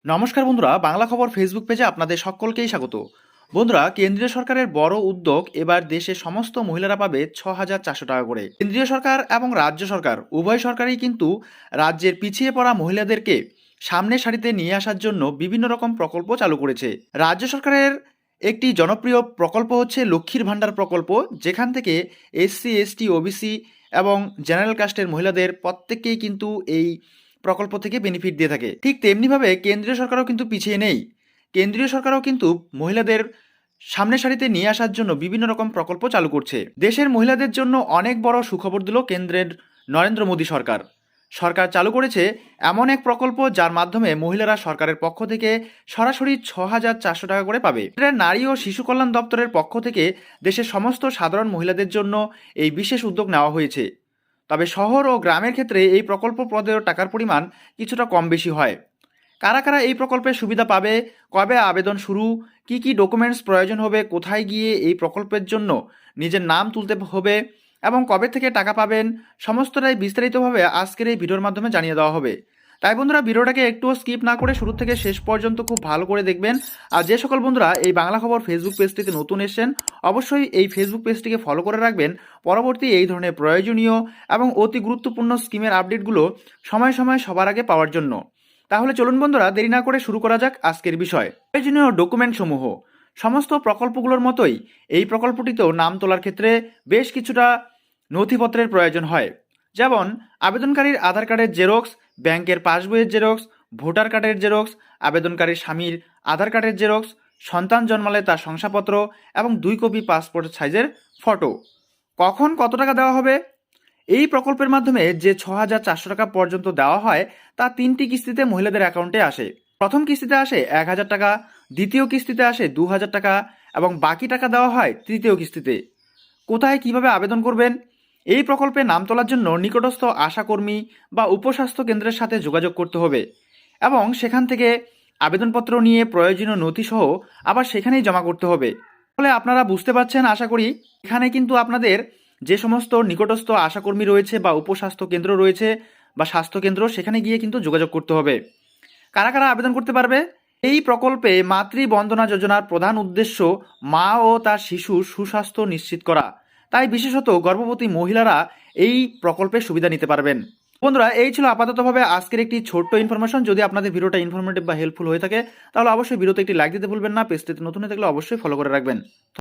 নমস্কার বন্ধুরা, বাংলা খবর ফেসবুক পেজে আপনাদের সকলকেই স্বাগত। বন্ধুরা, কেন্দ্রীয় সরকারের বড় উদ্যোগ, এবার দেশে সমস্ত মহিলারা পাবে 6,400 টাকা করে। কেন্দ্রীয় সরকার এবং রাজ্য সরকার উভয় সরকারই কিন্তু রাজ্যের পিছিয়ে পড়া মহিলাদেরকে সামনের সারিতে নিয়ে আসার জন্য বিভিন্ন রকম প্রকল্প চালু করেছে। রাজ্য সরকারের একটি জনপ্রিয় প্রকল্প হচ্ছে লক্ষ্মীর ভাণ্ডার প্রকল্প, যেখান থেকে এসসি, এসটি, ওবিসি এবং জেনারেল কাস্টের মহিলাদের প্রত্যেককেই কিন্তু এই প্রকল্প থেকে বেনিফিট দিয়ে থাকে। ঠিক তেমনিভাবে কেন্দ্রীয় সরকারও কিন্তু পিছিয়ে নেই। কেন্দ্রীয় সরকারও কিন্তু মহিলাদের সামনের সারিতে নিয়ে আসার জন্য বিভিন্ন রকম প্রকল্প চালু করছে। দেশের মহিলাদের জন্য অনেক বড় সুখবর দিল কেন্দ্রের নরেন্দ্র মোদী সরকার। সরকার চালু করেছে এমন এক প্রকল্প যার মাধ্যমে মহিলারা সরকারের পক্ষ থেকে সরাসরি 6,400 টাকা করে পাবে। নারী ও শিশু কল্যাণ দপ্তরের পক্ষ থেকে দেশের সমস্ত সাধারণ মহিলাদের জন্য এই বিশেষ উদ্যোগ নেওয়া হয়েছে। তবে শহর ও গ্রামের ক্ষেত্রে এই প্রকল্প প্রদেয় টাকার পরিমাণ কিছুটা কম বেশি হয়। কারা কারা এই প্রকল্পের সুবিধা পাবে, কবে আবেদন শুরু, কি কি ডকুমেন্টস প্রয়োজন হবে, কোথায় গিয়ে এই প্রকল্পের জন্য নিজের নাম তুলতে হবে এবং কবে থেকে টাকা পাবেন, সমস্তটাই বিস্তারিতভাবে আজকের এই ভিডিওর মাধ্যমে জানিয়ে দেওয়া হবে। তাই বন্ধুরা, ভিডিওটাকে একটুও স্কিপ না করে শুরু থেকে শেষ পর্যন্ত খুব ভালো করে দেখবেন। আর যে সকল বন্ধুরা এই বাংলা খবর ফেসবুক পেজটিতে নতুন এসেছেন, অবশ্যই এই ফেসবুক পেজটিকে ফলো করে রাখবেন পরবর্তী এই ধরনের প্রয়োজনীয় এবং অতি গুরুত্বপূর্ণ স্কিমের আপডেটগুলো সময় সময় সবার আগে পাওয়ার জন্য। তাহলে চলুন বন্ধুরা, দেরি না করে শুরু করা যাক আজকের বিষয়। প্রয়োজনীয় ডকুমেন্ট সমূহ সমস্ত প্রকল্পগুলোর মতোই এই প্রকল্পটিতেও নাম তোলার ক্ষেত্রে বেশ কিছুটা নথিপত্রের প্রয়োজন হয়। যেমন আবেদনকারীর আধার কার্ডের জেরক্স, ব্যাংকের পাসবইয়ের জেরক্স, ভোটার কার্ডের জেরক্স, আবেদনকারীর স্বামীর আধার কার্ডের জেরক্স, সন্তান জন্মালে তার শংসাপত্র এবং 2 কপি পাসপোর্ট সাইজের ফটো। কখন কত টাকা দেওয়া হবে? এই প্রকল্পের মাধ্যমে যে 6,400 টাকা পর্যন্ত দেওয়া হয় তা 3টি কিস্তিতে মহিলাদের অ্যাকাউন্টে আসে। প্রথম কিস্তিতে আসে 1,000 টাকা, দ্বিতীয় কিস্তিতে আসে 2,000 টাকা এবং বাকি টাকা দেওয়া হয় তৃতীয় কিস্তিতে। কোথায় কিভাবে আবেদন করবেন? এই প্রকল্পে নাম তোলার জন্য নিকটস্থ আশাকর্মী বা উপস্বাস্থ্য কেন্দ্রের সাথে যোগাযোগ করতে হবে এবং সেখান থেকে আবেদনপত্র নিয়ে প্রয়োজনীয় নথিসহ আবার সেখানেই জমা করতে হবে। ফলে আপনারা বুঝতে পারছেন আশা করি। এখানে কিন্তু আপনাদের যে সমস্ত নিকটস্থ আশাকর্মী রয়েছে বা উপস্বাস্থ্য কেন্দ্র রয়েছে বা স্বাস্থ্যকেন্দ্র, সেখানে গিয়ে কিন্তু যোগাযোগ করতে হবে। কারা কারা আবেদন করতে পারবে? এই প্রকল্পে মাতৃবন্দনা যোজনার প্রধান উদ্দেশ্য মা ও তার শিশুর সুস্বাস্থ্য নিশ্চিত করা। তাই বিশেষত গর্ভবতী মহিলারা এই প্রকল্পের সুবিধা নিতে পারবেন। বন্ধুরা, এই ছিল আপাততভাবে আজকের একটি ছোট্ট ইনফরমেশন। যদি আপনাদের ভিডিওটা ইনফরমেটিভ বা হেল্পফুল হয়ে থাকে তাহলে অবশ্যই ভিডিওতে একটি লাইক দিতে ভুলবেন না। পেজটিতে নতুন হয়ে থাকলে অবশ্যই ফলো করে রাখবেন।